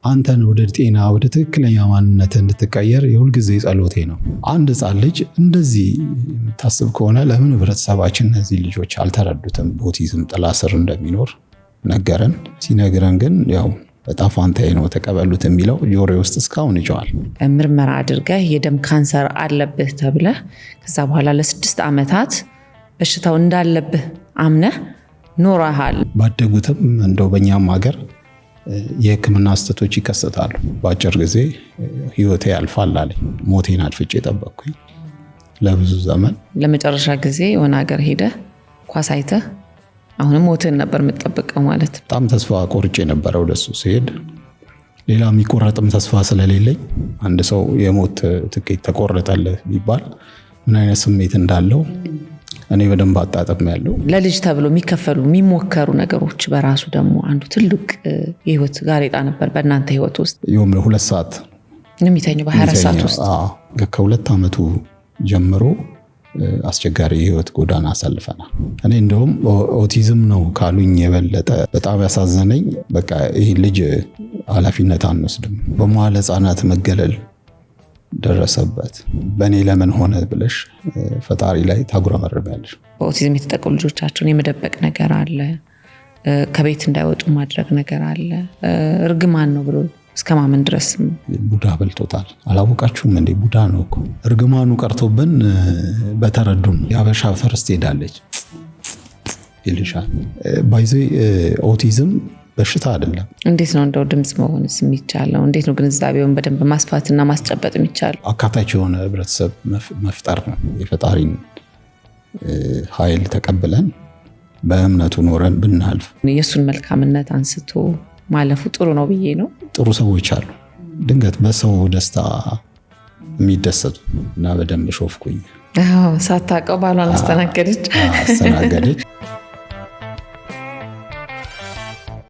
አንተን ወደ ጤና ወደ ትክክለኛ ማንነት እንድትቀየር የሁል ጊዜ ጸሎቴ ነው። አንድ ሕፃን ልጅ እንደዚህ ታስብ ከሆነ ለምን ህብረተሰባችን እነዚህ ልጆች አልተረዱትም? ኦቲዝም ጥላ ስር እንደሚኖር ነገረን። ሲነግረን ግን ያው በጣም ፋንታዬ ነው ተቀበሉት የሚለው ጆሮዬ ውስጥ እስካሁን ይጨዋል። ምርመራ አድርገህ የደም ካንሰር አለብህ ተብለህ ከዛ በኋላ ለ6 ዓመታት በሽታው እንዳለብህ አምነህ ኖረሃል። ባደጉትም እንደው በእኛም ሀገር የሕክምና ስህተቶች ይከሰታሉ። በአጭር ጊዜ ህይወቴ ያልፋል አለኝ። ሞቴን አድፍጬ ጠበቅኩኝ ለብዙ ዘመን። ለመጨረሻ ጊዜ የሆነ ሀገር ሄደህ ኳስ አይተህ አሁንም ሞትን ነበር የምትጠብቀው ማለት። በጣም ተስፋ ቆርጬ ነበረ ወደሱ ሲሄድ። ሌላ የሚቆረጥም ተስፋ ስለሌለኝ አንድ ሰው የሞት ትኬት ተቆረጠልህ ቢባል ምን አይነት ስሜት እንዳለው እኔ በደንብ አጣጥም ያለው። ለልጅ ተብሎ የሚከፈሉ የሚሞከሩ ነገሮች በራሱ ደግሞ አንዱ ትልቅ የህይወት ጋሬጣ ነበር በእናንተ ህይወት ውስጥ። ይሁን 2 ሰዓት የሚተኙ በ24 ሰዓት ውስጥ ከ2 ዓመቱ ጀምሮ አስቸጋሪ የህይወት ጎዳና አሳልፈናል። እኔ እንደውም ኦቲዝም ነው ካሉኝ የበለጠ በጣም ያሳዘነኝ በቃ ይህ ልጅ ኃላፊነት አንወስድም፣ በመዋለ ህጻናት መገለል ደረሰበት፣ በእኔ ለምን ሆነ ብለሽ ፈጣሪ ላይ ታጉረመርሚያለሽ። በኦቲዝም የተጠቁ ልጆቻቸውን የመደበቅ ነገር አለ፣ ከቤት እንዳይወጡ ማድረግ ነገር አለ፣ እርግማን ነው ብሎ እስከ ማመን ድረስ። ቡዳ በልቶታል። አላወቃችሁም እንዴ? ቡዳ ነው እኮ። እርግማኑ ቀርቶብን በተረዱን የአበሻ ፈርስት ሄዳለች ይልሻል። ባይዘ ኦቲዝም በሽታ አይደለም። እንዴት ነው እንደው ድምጽ መሆንስ የሚቻለው? እንዴት ነው ግንዛቤውን በደንብ ማስፋትና ማስጨበጥ የሚቻለው? አካታች የሆነ ህብረተሰብ መፍጠር ነው። የፈጣሪን ኃይል ተቀብለን በእምነቱ ኖረን ብናልፍ የእሱን መልካምነት አንስቶ ማለፉ ጥሩ ነው ብዬ ነው። ጥሩ ሰዎች አሉ ድንገት በሰው ደስታ የሚደሰቱ እና በደንብ ሾፍኩኝ። ሳታውቀው ባሏን አስተናገደች።